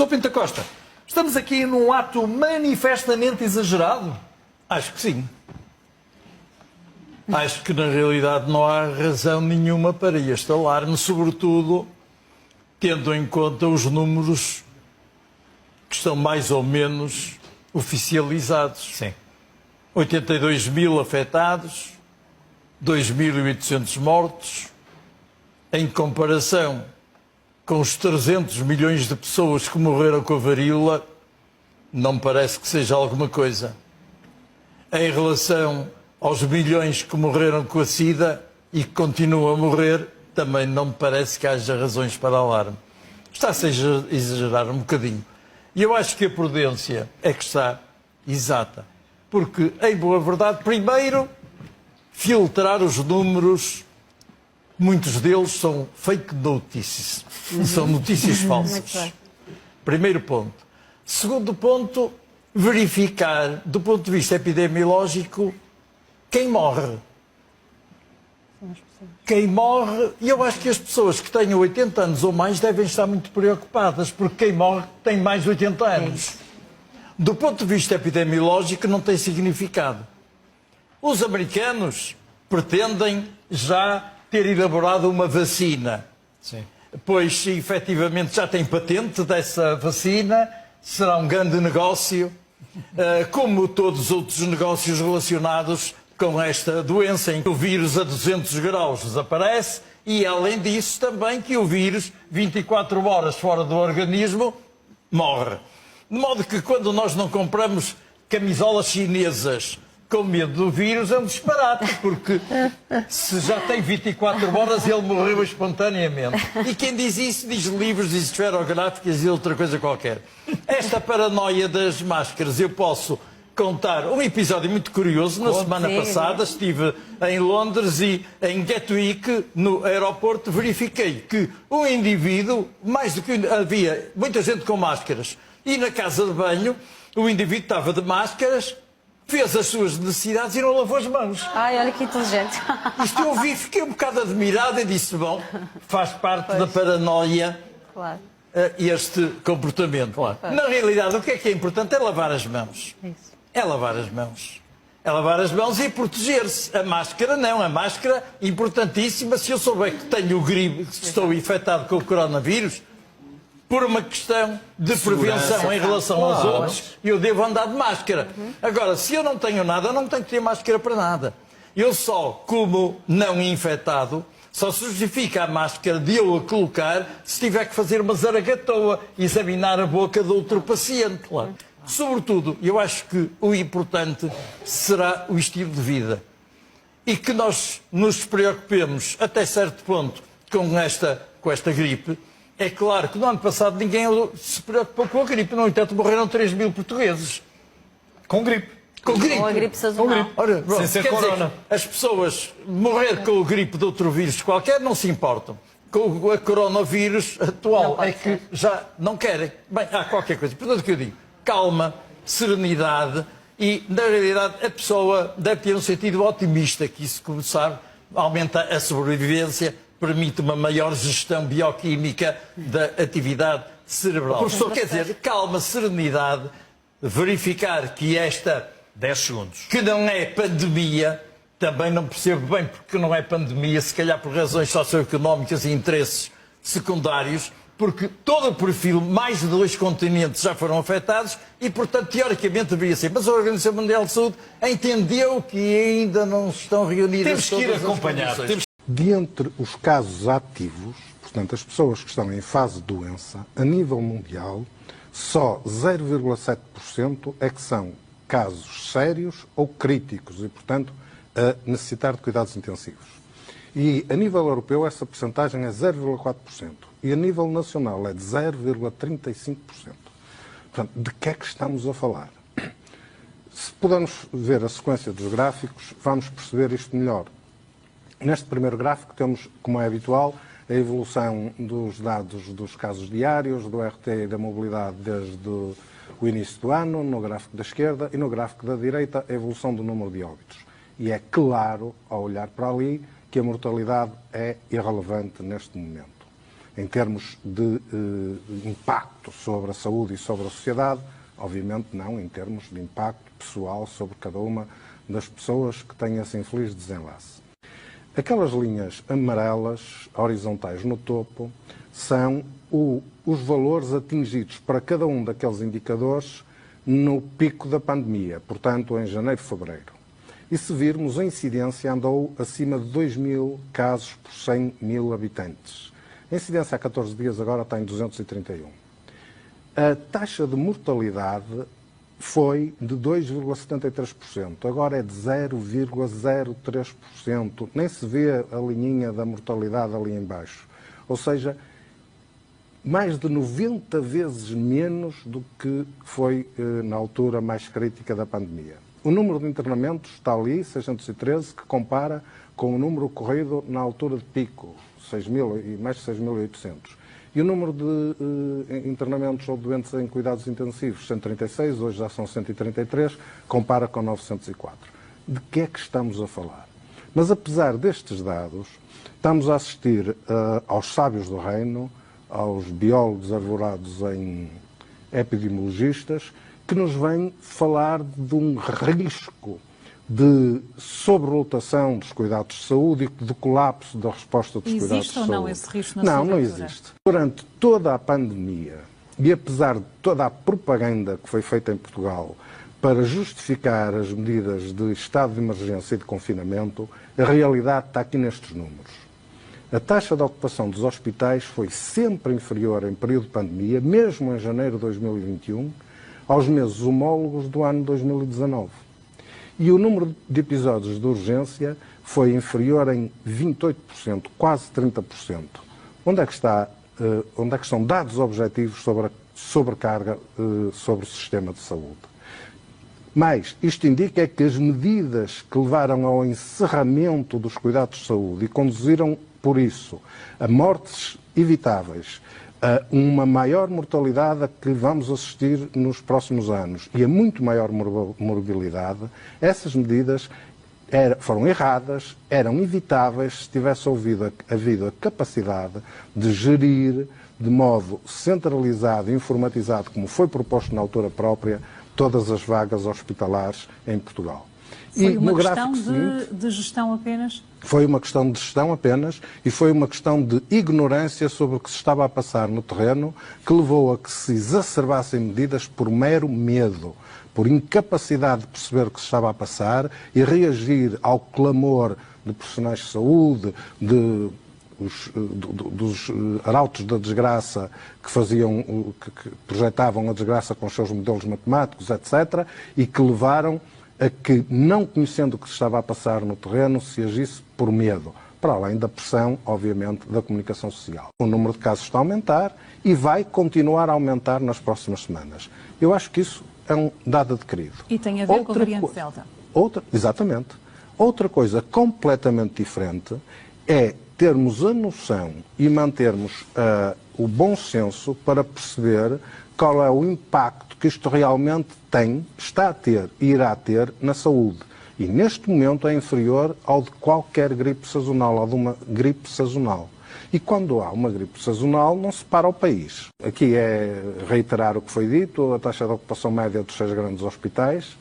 Sr. Pinto da Costa, estamos aqui num ato manifestamente exagerado? Acho que sim. Acho que, na realidade, não há razão nenhuma para este alarme, sobretudo tendo em conta os números que estão mais ou menos oficializados. Sim. 82 mil afetados, 2.800 mortos, em comparação com os 300 milhões de pessoas que morreram com a varíola, não me parece que seja alguma coisa. Em relação aos milhões que morreram com a SIDA e que continuam a morrer, também não me parece que haja razões para alarme. Está-se a exagerar um bocadinho. E eu acho que a prudência é que está exata. Porque, em boa verdade, primeiro, filtrar os números, muitos deles são fake notices, são notícias falsas. Primeiro ponto. Segundo ponto, verificar, do ponto de vista epidemiológico, quem morre. Quem morre, e eu acho que as pessoas que tenham 80 anos ou mais devem estar muito preocupadas, porque quem morre tem mais de 80 anos. Do ponto de vista epidemiológico, não tem significado. Os americanos pretendem já ter elaborado uma vacina. Sim. Pois, efetivamente, já tem patente dessa vacina, será um grande negócio, como todos os outros negócios relacionados com esta doença, em que o vírus a 200 graus desaparece e, além disso, também que o vírus, 24 horas fora do organismo, morre. De modo que, quando nós não compramos camisolas chinesas com medo do vírus, é um disparate, porque se já tem 24 horas, ele morreu espontaneamente. E quem diz isso, diz livros, diz esferográficas e outra coisa qualquer. Esta paranoia das máscaras, eu posso contar um episódio muito curioso. Na semana passada estive em Londres e em Gatwick, no aeroporto, verifiquei que um indivíduo, mais do que havia muita gente com máscaras, e na casa de banho o indivíduo estava de máscaras, fez as suas necessidades e não lavou as mãos. Ai, olha que inteligente. Isto eu vi, fiquei um bocado admirado e disse, bom, faz parte da paranoia. Claro. Este comportamento. Claro. Na realidade, o que é importante é lavar as mãos. Isso. É lavar as mãos. É lavar as mãos e proteger-se. A máscara não. A máscara, importantíssima. Se eu souber que tenho gripe, que estou infectado com o coronavírus, por uma questão de prevenção em relação aos outros, eu devo andar de máscara. Agora, se eu não tenho nada, eu não tenho que ter máscara para nada. Eu só, como não infectado, só se justifica a máscara de eu a colocar se tiver que fazer uma zaragatoa, examinar a boca de outro paciente. Claro. Sobretudo, eu acho que o importante será o estilo de vida. E que nós nos preocupemos, até certo ponto, com esta gripe. É claro que no ano passado ninguém se preocupou com a gripe. No entanto, morreram 3 mil portugues. Com gripe. Com gripe. Com a gripe sazonal. Ora, sem ser corona. Dizer, as pessoas morrer com o gripe de outro vírus qualquer não se importam. Com a coronavírus atual é que já não querem. Bem, há qualquer coisa. Portanto, o que eu digo? Calma, serenidade e, na realidade, a pessoa deve ter um sentido otimista, que isso, como sabe, aumenta a sobrevivência, permite uma maior gestão bioquímica da atividade cerebral. Professor, quer dizer, calma, serenidade, verificar que esta 10 segundos. Que não é pandemia, também não percebo bem porque não é pandemia, se calhar por razões socioeconómicas e interesses secundários, porque todo o perfil, mais de 2 continentes já foram afetados e, portanto, teoricamente deveria ser. Mas a Organização Mundial de Saúde entendeu que ainda não estão reunidas Temos que ir todas as acompanhar. condições. Dentre os casos ativos, portanto, as pessoas que estão em fase de doença, a nível mundial, só 0,7% é que são casos sérios ou críticos e, portanto, a necessitar de cuidados intensivos. E a nível europeu essa percentagem é 0,4% e a nível nacional é de 0,35%. Portanto, de que é que estamos a falar? Se pudermos ver a sequência dos gráficos, vamos perceber isto melhor. Neste primeiro gráfico temos, como é habitual, a evolução dos dados dos casos diários, do RT e da mobilidade desde o início do ano, no gráfico da esquerda, e no gráfico da direita a evolução do número de óbitos. E é claro, ao olhar para ali, que a mortalidade é irrelevante neste momento. Em termos de impacto sobre a saúde e sobre a sociedade, obviamente não em termos de impacto pessoal sobre cada uma das pessoas que têm esse infeliz desenlace. Aquelas linhas amarelas, horizontais no topo, são os valores atingidos para cada um daqueles indicadores no pico da pandemia, portanto em janeiro e fevereiro. E se virmos, a incidência andou acima de 2.000 casos por 100.000 habitantes. A incidência há 14 dias agora está em 231. A taxa de mortalidade foi de 2,73%, agora é de 0,03%. Nem se vê a linhinha da mortalidade ali em baixo. Ou seja, mais de 90 vezes menos do que foi na altura mais crítica da pandemia. O número de internamentos está ali, 613, que compara com o número ocorrido na altura de pico, 6.000 e mais de 6.800. E o número de internamentos ou doentes em cuidados intensivos, 136, hoje já são 133, compara com 904. De que é que estamos a falar? Mas apesar destes dados, estamos a assistir aos sábios do reino, aos biólogos arvorados em epidemiologistas, que nos vêm falar de um risco de sobrelotação dos cuidados de saúde e de colapso da resposta dos cuidados de saúde. Existe ou não esse risco na sua sua leitura? Não existe. Durante toda a pandemia, e apesar de toda a propaganda que foi feita em Portugal para justificar as medidas de estado de emergência e de confinamento, a realidade está aqui nestes números. A taxa de ocupação dos hospitais foi sempre inferior em período de pandemia, mesmo em janeiro de 2021, aos meses homólogos do ano 2019. E o número de episódios de urgência foi inferior em 28%, quase 30%. Onde é que estão dados objetivos sobre a sobrecarga sobre o sistema de saúde? Mas isto indica que as medidas que levaram ao encerramento dos cuidados de saúde e conduziram, por isso, a mortes evitáveis, a uma maior mortalidade a que vamos assistir nos próximos anos e a muito maior morbilidade, essas medidas foram erradas, eram evitáveis se tivesse havido a capacidade de gerir de modo centralizado e informatizado, como foi proposto na altura própria, todas as vagas hospitalares em Portugal. Foi uma questão de gestão apenas? Foi uma questão de gestão apenas e foi uma questão de ignorância sobre o que se estava a passar no terreno, que levou a que se exacerbassem medidas por mero medo, por incapacidade de perceber o que se estava a passar e reagir ao clamor de profissionais de saúde, dos arautos da desgraça que projetavam a desgraça com os seus modelos matemáticos, etc., e que levaram a que, não conhecendo o que se estava a passar no terreno, se agisse por medo, para além da pressão, obviamente, da comunicação social. O número de casos está a aumentar e vai continuar a aumentar nas próximas semanas. Eu acho que isso é um dado adquirido. E tem a ver com a variante Delta. Exatamente. Outra coisa completamente diferente é termos a noção e mantermos o bom senso para perceber qual é o impacto que isto realmente está a ter e irá ter na saúde. E neste momento é inferior ao de qualquer gripe sazonal, ou de uma gripe sazonal. E quando há uma gripe sazonal, não se para o país. Aqui é reiterar o que foi dito, a taxa de ocupação média dos 6 grandes hospitais,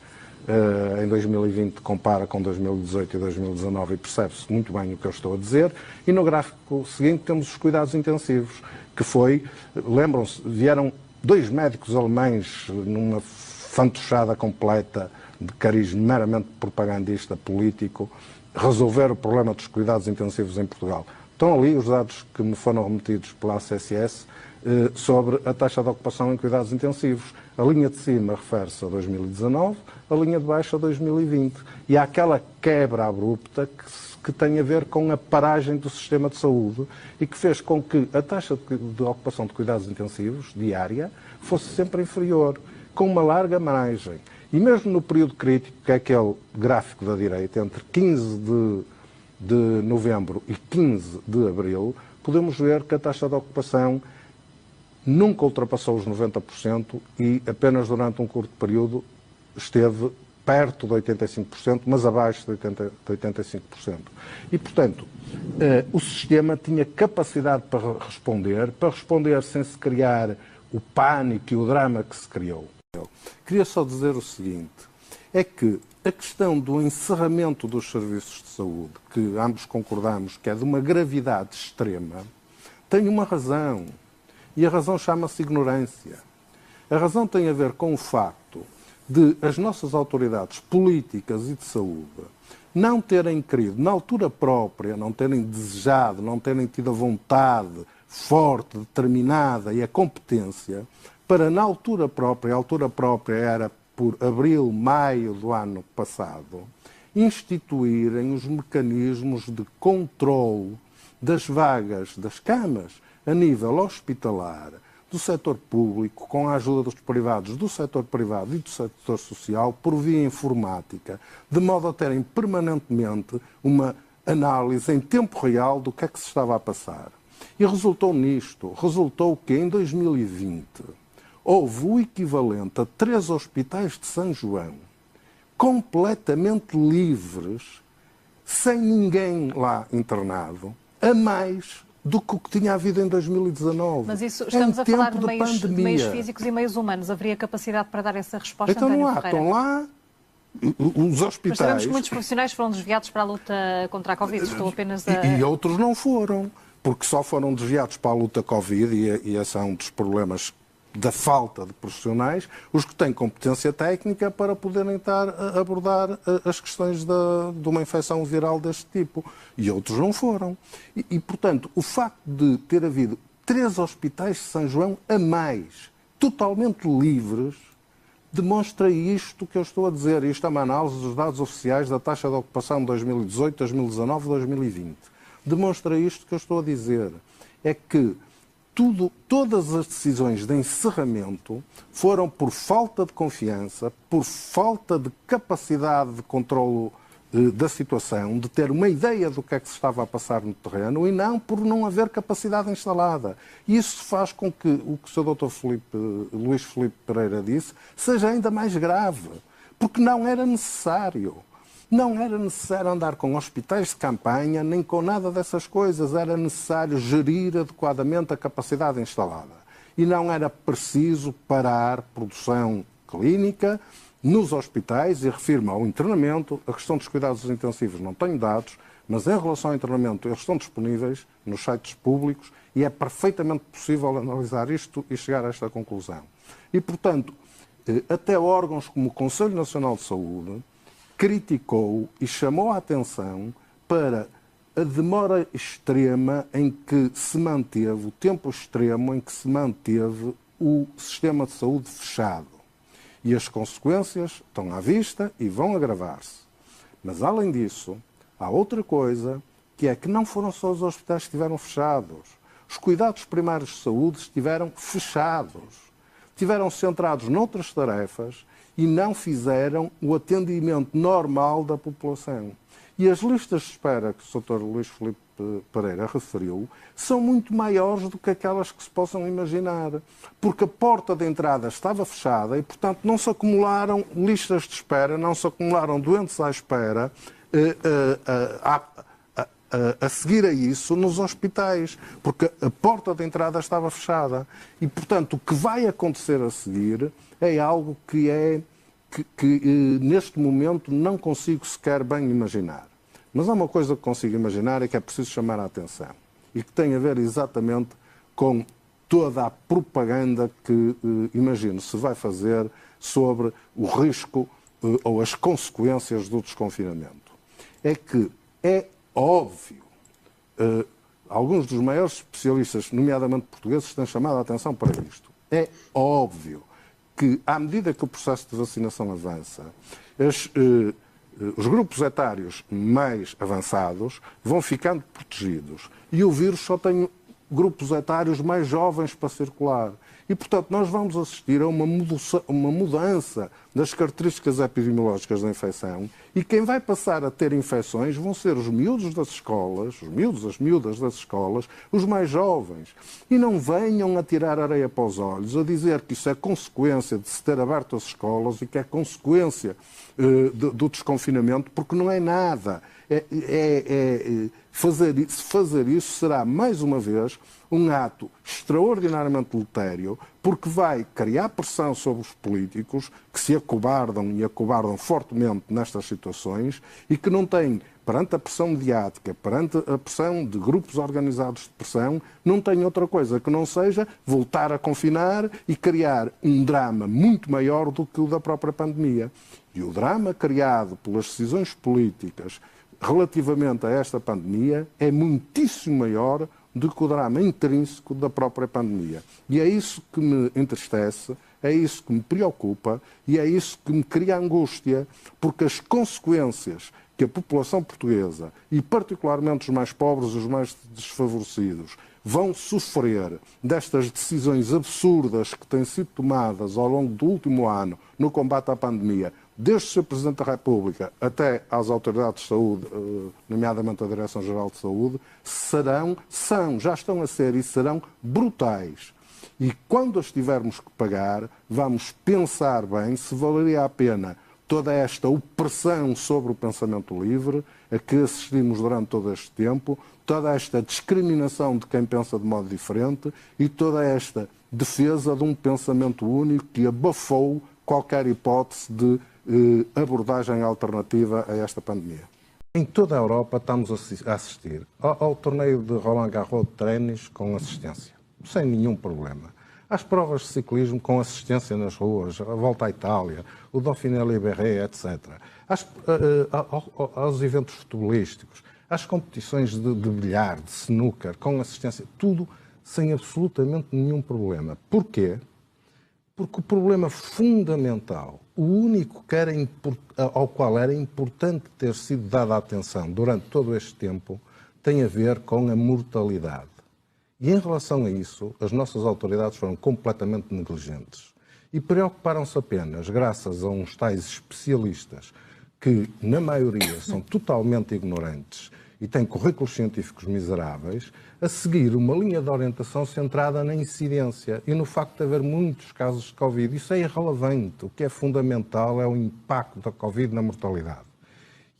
em 2020 compara com 2018 e 2019 e percebe-se muito bem o que eu estou a dizer. E no gráfico seguinte temos os cuidados intensivos, que foi, lembram-se, vieram 2 médicos alemães numa fantochada completa de cariz meramente propagandista político, resolver o problema dos cuidados intensivos em Portugal. Estão ali os dados que me foram remetidos pela ACSS sobre a taxa de ocupação em cuidados intensivos. A linha de cima refere-se a 2019, a linha de baixo a 2020. E há aquela quebra abrupta que tem a ver com a paragem do sistema de saúde e que fez com que a taxa de ocupação de cuidados intensivos diária fosse sempre inferior, com uma larga margem. E mesmo no período crítico, que é aquele gráfico da direita, entre 15 de novembro e 15 de abril, podemos ver que a taxa de ocupação nunca ultrapassou os 90% e apenas durante um curto período esteve perto de 85%, mas abaixo de 85%. E, portanto, o sistema tinha capacidade para responder sem se criar o pânico e o drama que se criou. Queria só dizer o seguinte, é que a questão do encerramento dos serviços de saúde, que ambos concordamos que é de uma gravidade extrema, tem uma razão. E a razão chama-se ignorância. A razão tem a ver com o facto de as nossas autoridades políticas e de saúde não terem querido, na altura própria, não terem desejado, não terem tido a vontade forte, determinada e a competência para, na altura própria, a altura própria era por abril, maio do ano passado, instituírem os mecanismos de controle das vagas das camas a nível hospitalar, do setor público, com a ajuda dos privados, do setor privado e do setor social, por via informática, de modo a terem permanentemente uma análise em tempo real do que é que se estava a passar. E resultou que em 2020 houve o equivalente a 3 hospitais de São João completamente livres, sem ninguém lá internado, a mais do que o que tinha havido em 2019. Mas isso, estamos a falar de meios físicos e meios humanos. Haveria capacidade para dar essa resposta, então António não há, Ferreira? estão lá os hospitais. Mas sabemos que muitos profissionais foram desviados para a luta contra a Covid. Estou apenas a... E outros não foram, porque só foram desviados para a luta Covid, e esse é um dos problemas da falta de profissionais, os que têm competência técnica para poderem estar a abordar as questões de uma infecção viral deste tipo. E outros não foram. E, portanto, o facto de ter havido 3 hospitais de São João a mais, totalmente livres, demonstra isto que eu estou a dizer. Isto é uma análise dos dados oficiais da taxa de ocupação de 2018, 2019 e 2020. Demonstra isto que eu estou a dizer. É que todas as decisões de encerramento foram por falta de confiança, por falta de capacidade de controlo da situação, de ter uma ideia do que é que se estava a passar no terreno e não por não haver capacidade instalada. E isso faz com que o que o Sr. Dr. Luís Filipe Pereira disse seja ainda mais grave, porque não era necessário. Não era necessário andar com hospitais de campanha, nem com nada dessas coisas. Era necessário gerir adequadamente a capacidade instalada. E não era preciso parar produção clínica nos hospitais, e refiro-me ao internamento. A questão dos cuidados intensivos não tenho dados, mas em relação ao internamento eles estão disponíveis nos sites públicos e é perfeitamente possível analisar isto e chegar a esta conclusão. E, portanto, até órgãos como o Conselho Nacional de Saúde criticou e chamou a atenção para a demora extrema em que se manteve, o tempo extremo em que se manteve o sistema de saúde fechado. E as consequências estão à vista e vão agravar-se. Mas, além disso, há outra coisa, que é que não foram só os hospitais que estiveram fechados. Os cuidados primários de saúde estiveram fechados. Estiveram centrados noutras tarefas e não fizeram o atendimento normal da população. E as listas de espera que o Dr. Luís Filipe Pereira referiu são muito maiores do que aquelas que se possam imaginar, porque a porta de entrada estava fechada e, portanto, não se acumularam listas de espera, não se acumularam doentes à espera a seguir a isso nos hospitais, porque a porta de entrada estava fechada. E, portanto, o que vai acontecer a seguir é algo que neste momento não consigo sequer bem imaginar. Mas há uma coisa que consigo imaginar e que é preciso chamar a atenção e que tem a ver exatamente com toda a propaganda que, imagino, se vai fazer sobre o risco ou as consequências do desconfinamento. É que é óbvio, alguns dos maiores especialistas, nomeadamente portugueses, têm chamado a atenção para isto. É óbvio que, à medida que o processo de vacinação avança, os grupos etários mais avançados vão ficando protegidos. E o vírus só tem grupos etários mais jovens para circular. E, portanto, nós vamos assistir a uma mudança das características epidemiológicas da infecção e quem vai passar a ter infecções vão ser os miúdos das escolas, os miúdos, as miúdas das escolas, os mais jovens. E não venham a tirar areia para os olhos, a dizer que isso é consequência de se ter aberto as escolas e que é consequência do desconfinamento, porque não é nada. Fazer isso será, mais uma vez, um ato extraordinariamente deletério, porque vai criar pressão sobre os políticos que se acovardam e acovardam fortemente nestas situações e que não têm, perante a pressão mediática, perante a pressão de grupos organizados de pressão, não têm outra coisa que não seja voltar a confinar e criar um drama muito maior do que o da própria pandemia. E o drama criado pelas decisões políticas relativamente a esta pandemia é muitíssimo maior do que o drama intrínseco da própria pandemia. E é isso que me entristece, é isso que me preocupa e é isso que me cria angústia, porque as consequências que a população portuguesa, e particularmente os mais pobres e os mais desfavorecidos, vão sofrer destas decisões absurdas que têm sido tomadas ao longo do último ano no combate à pandemia, desde o Sr. Presidente da República até às autoridades de saúde, nomeadamente a Direção-Geral de Saúde, já estão a ser e serão brutais. E quando as tivermos que pagar, vamos pensar bem se valeria a pena toda esta opressão sobre o pensamento livre a que assistimos durante todo este tempo, toda esta discriminação de quem pensa de modo diferente e toda esta defesa de um pensamento único que abafou qualquer hipótese de abordagem alternativa a esta pandemia. Em toda a Europa estamos a assistir ao torneio de Roland Garros de ténis com assistência, sem nenhum problema. Às provas de ciclismo com assistência nas ruas, a Volta à Itália, o Dauphiné Libéré, etc. Aos eventos futebolísticos, às competições de bilhar, de snooker, com assistência, tudo sem absolutamente nenhum problema. Porquê? Porque o problema fundamental, o único que ao qual era importante ter sido dada atenção durante todo este tempo, tem a ver com a mortalidade. E em relação a isso, as nossas autoridades foram completamente negligentes. E preocuparam-se apenas, graças a uns tais especialistas, que na maioria são totalmente ignorantes e têm currículos científicos miseráveis, a seguir uma linha de orientação centrada na incidência e no facto de haver muitos casos de Covid. Isso é irrelevante. O que é fundamental é o impacto da Covid na mortalidade.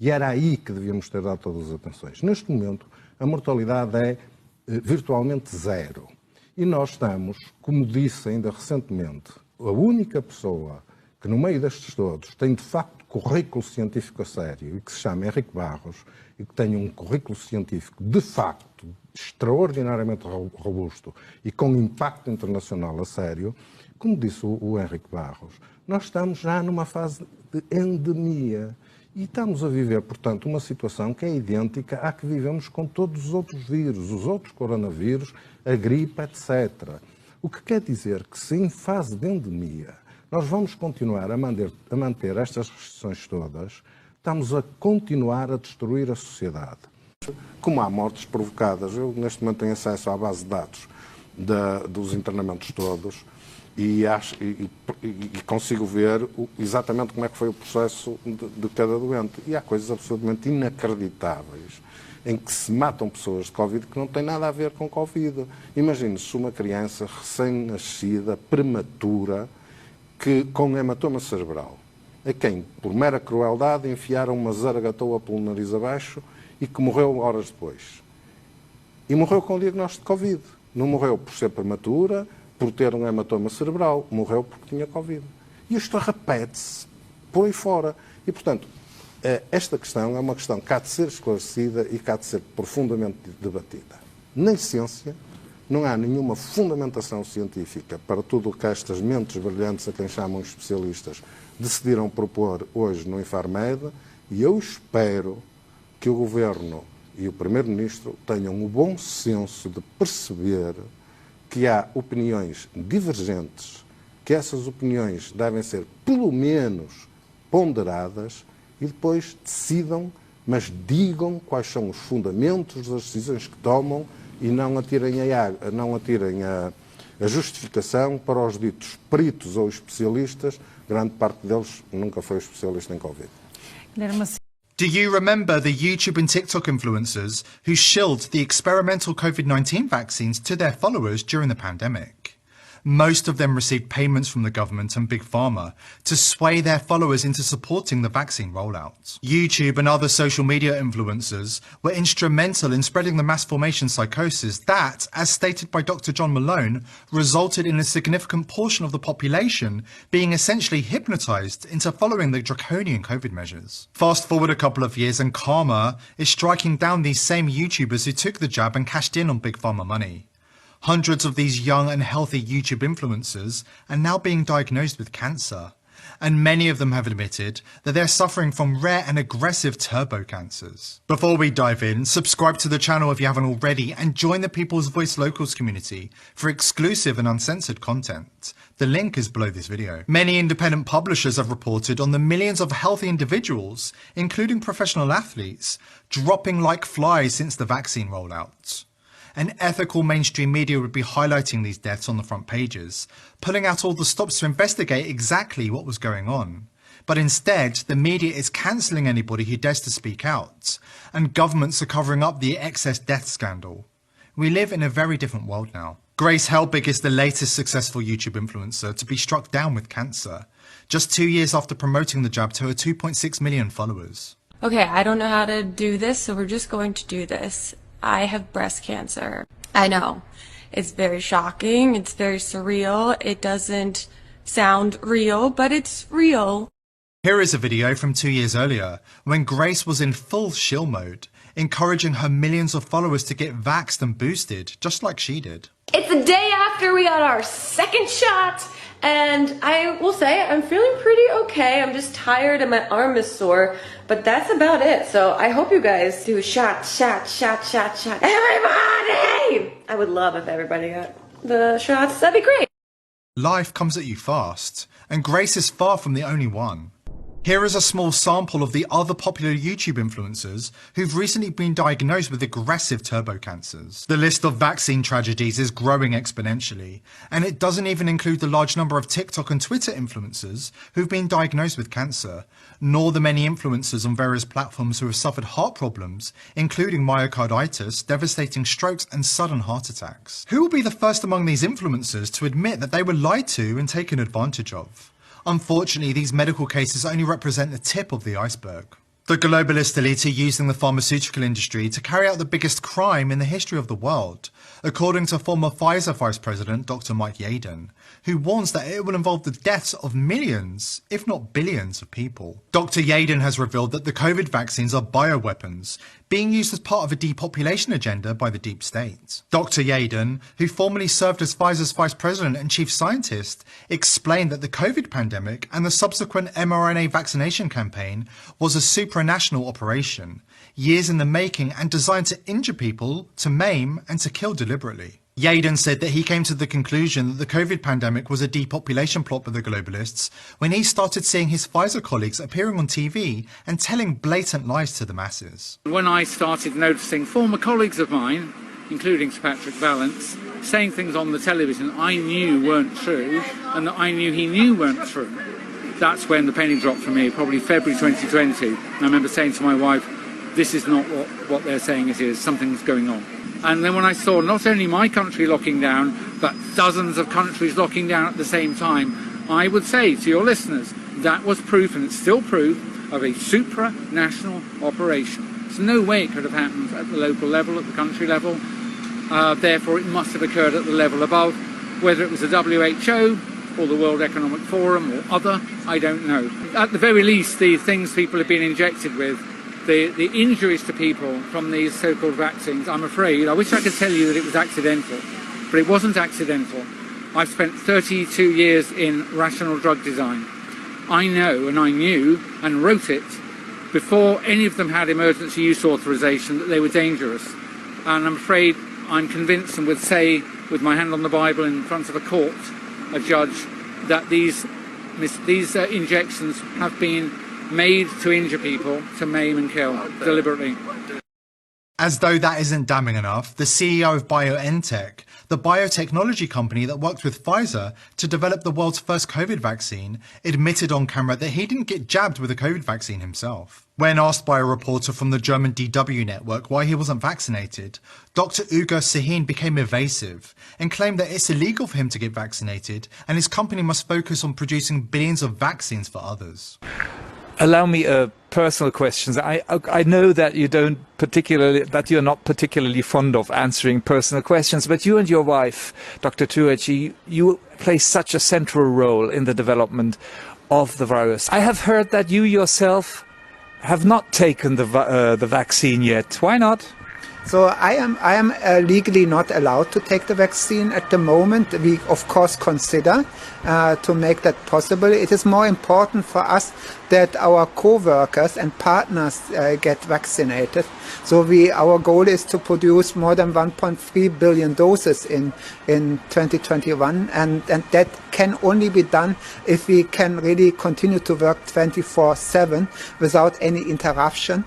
E era aí que devíamos ter dado todas as atenções. Neste momento, a mortalidade é virtualmente zero. E nós estamos, como disse ainda recentemente, a única pessoa que no meio destes todos tem de facto currículo científico a sério e que se chama Henrique Barros e que tem um currículo científico de facto extraordinariamente robusto e com impacto internacional a sério, como disse o Henrique Barros, nós estamos já numa fase de endemia e estamos a viver, portanto, uma situação que é idêntica à que vivemos com todos os outros vírus, os outros coronavírus, a gripe, etc. O que quer dizer que se em fase de endemia nós vamos continuar a manter estas restrições todas, estamos a continuar a destruir a sociedade. Como há mortes provocadas, eu neste momento tenho acesso à base de dados dos internamentos todos e consigo ver exatamente como é que foi o processo de cada doente. E há coisas absolutamente inacreditáveis em que se matam pessoas de Covid que não têm nada a ver com Covid. Imagine-se uma criança recém-nascida, prematura, com hematoma cerebral, a quem, por mera crueldade, enfiaram uma zaragatoa pelo nariz abaixo e que morreu horas depois. E morreu com o diagnóstico de Covid. Não morreu por ser prematura, por ter um hematoma cerebral, morreu porque tinha Covid. E isto repete-se por aí fora. E, portanto, esta questão é uma questão que há de ser esclarecida e que há de ser profundamente debatida. Na ciência, não há nenhuma fundamentação científica para tudo o que estas mentes brilhantes, a quem chamam especialistas, decidiram propor hoje no Infarmed, e eu espero que o Governo e o Primeiro-Ministro tenham o bom senso de perceber que há opiniões divergentes, que essas opiniões devem ser, pelo menos, ponderadas e depois decidam, mas digam quais são os fundamentos das decisões que tomam e não atirem A justificação para os ditos peritos ou especialistas, grande parte deles nunca foi especialista em Covid. Do you remember the YouTube and TikTok influencers who shilled the experimental COVID-19 vaccines to their followers during the pandemic? Most of them received payments from the government and Big Pharma to sway their followers into supporting the vaccine rollout. YouTube and other social media influencers were instrumental in spreading the mass formation psychosis that, as stated by Dr. John Malone, resulted in a significant portion of the population being essentially hypnotized into following the draconian COVID measures. Fast forward a couple of years and Karma is striking down these same YouTubers who took the jab and cashed in on Big Pharma money. Hundreds of these young and healthy YouTube influencers are now being diagnosed with cancer, and many of them have admitted that they're suffering from rare and aggressive turbo cancers. Before we dive in, subscribe to the channel if you haven't already and join the People's Voice Locals community for exclusive and uncensored content. The link is below this video. Many independent publishers have reported on the millions of healthy individuals, including professional athletes, dropping like flies since the vaccine rollout. And ethical mainstream media would be highlighting these deaths on the front pages, pulling out all the stops to investigate exactly what was going on. But instead, the media is cancelling anybody who dares to speak out, and governments are covering up the excess death scandal. We live in a very different world now. Grace Helbig is the latest successful YouTube influencer to be struck down with cancer, just 2 years after promoting the jab to her 2.6 million followers. Okay, I don't know how to do this, so we're just going to do this. I have breast cancer. I know. It's very shocking. It's very surreal. It doesn't sound real, but it's real. Here is a video from 2 years earlier, when Grace was in full shill mode, encouraging her millions of followers to get vaxxed and boosted, just like she did. It's the day after we got our second shot, and I will say I'm feeling pretty okay. I'm just tired and my arm is sore, but that's about it. So I hope you guys do a shot. Everybody! I would love if everybody got the shots. That'd be great. Life comes at you fast, and Grace is far from the only one. Here is a small sample of the other popular YouTube influencers who've recently been diagnosed with aggressive turbo cancers. The list of vaccine tragedies is growing exponentially, and it doesn't even include the large number of TikTok and Twitter influencers who've been diagnosed with cancer, nor the many influencers on various platforms who have suffered heart problems, including myocarditis, devastating strokes, and sudden heart attacks. Who will be the first among these influencers to admit that they were lied to and taken advantage of? Unfortunately, these medical cases only represent the tip of the iceberg. The globalist elite are using the pharmaceutical industry to carry out the biggest crime in the history of the world, according to former Pfizer Vice President Dr. Mike Yeadon, who warns that it will involve the deaths of millions, if not billions of people. Dr. Yeadon has revealed that the COVID vaccines are bioweapons, being used as part of a depopulation agenda by the deep state. Dr. Yeadon, who formerly served as Pfizer's vice president and chief scientist, explained that the COVID pandemic and the subsequent mRNA vaccination campaign was a supranational operation, years in the making and designed to injure people, to maim and to kill deliberately. Yeadon said that he came to the conclusion that the COVID pandemic was a depopulation plot by the globalists when he started seeing his Pfizer colleagues appearing on TV and telling blatant lies to the masses. When I started noticing former colleagues of mine, including Sir Patrick Vallance, saying things on the television I knew weren't true and that I knew he knew weren't true, that's when the penny dropped for me, probably February 2020. I remember saying to my wife, this is not what they're saying it is, something's going on. And then when I saw not only my country locking down, but dozens of countries locking down at the same time, I would say to your listeners, that was proof, and it's still proof, of a supranational operation. There's no way it could have happened at the local level, at the country level. Therefore, it must have occurred at the level above. Whether it was the WHO or the World Economic Forum or other, I don't know. At the very least, the things people have been injected with, the injuries to people from these so-called vaccines, I'm afraid, I wish I could tell you that it was accidental, but it wasn't accidental. I've spent 32 years in rational drug design. I know, and I knew, and wrote it, before any of them had emergency use authorization, that they were dangerous. And I'm afraid I'm convinced and would say, with my hand on the Bible in front of a court, a judge, that these injections have been made to injure people, to maim and kill, deliberately. As though that isn't damning enough, the CEO of BioNTech, the biotechnology company that worked with Pfizer to develop the world's first COVID vaccine, admitted on camera that he didn't get jabbed with a COVID vaccine himself. When asked by a reporter from the German DW network why he wasn't vaccinated, Dr. Ugur Sahin became evasive and claimed that it's illegal for him to get vaccinated and his company must focus on producing billions of vaccines for others. Allow me a personal question. I know that you're not particularly fond of answering personal questions, but you and your wife, Dr. Türeci, you play such a central role in the development of the virus. I have heard that you yourself have not taken the vaccine yet. Why not? So I am legally not allowed to take the vaccine at the moment. We of course consider to make that possible. It is more important for us that our co-workers and partners get vaccinated. So our goal is to produce more than 1.3 billion doses in 2021, and that can only be done if we can really continue to work 24/7 without any interruption.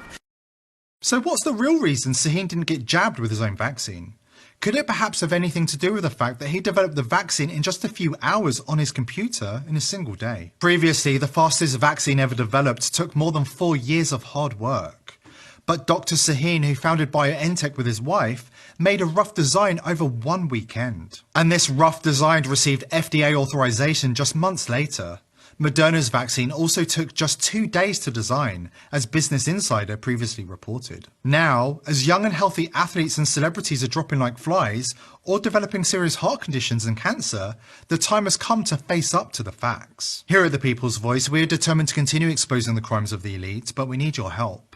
So what's the real reason Sahin didn't get jabbed with his own vaccine? Could it perhaps have anything to do with the fact that he developed the vaccine in just a few hours on his computer in a single day? Previously, the fastest vaccine ever developed took more than 4 years of hard work. But Dr. Sahin, who founded BioNTech with his wife, made a rough design over 1 weekend. And this rough design received FDA authorization just months later. Moderna's vaccine also took just 2 days to design, as Business Insider previously reported. Now, as young and healthy athletes and celebrities are dropping like flies, or developing serious heart conditions and cancer, the time has come to face up to the facts. Here at The People's Voice, we are determined to continue exposing the crimes of the elite, but we need your help.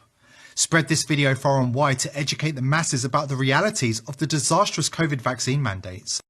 Spread this video far and wide to educate the masses about the realities of the disastrous COVID vaccine mandates.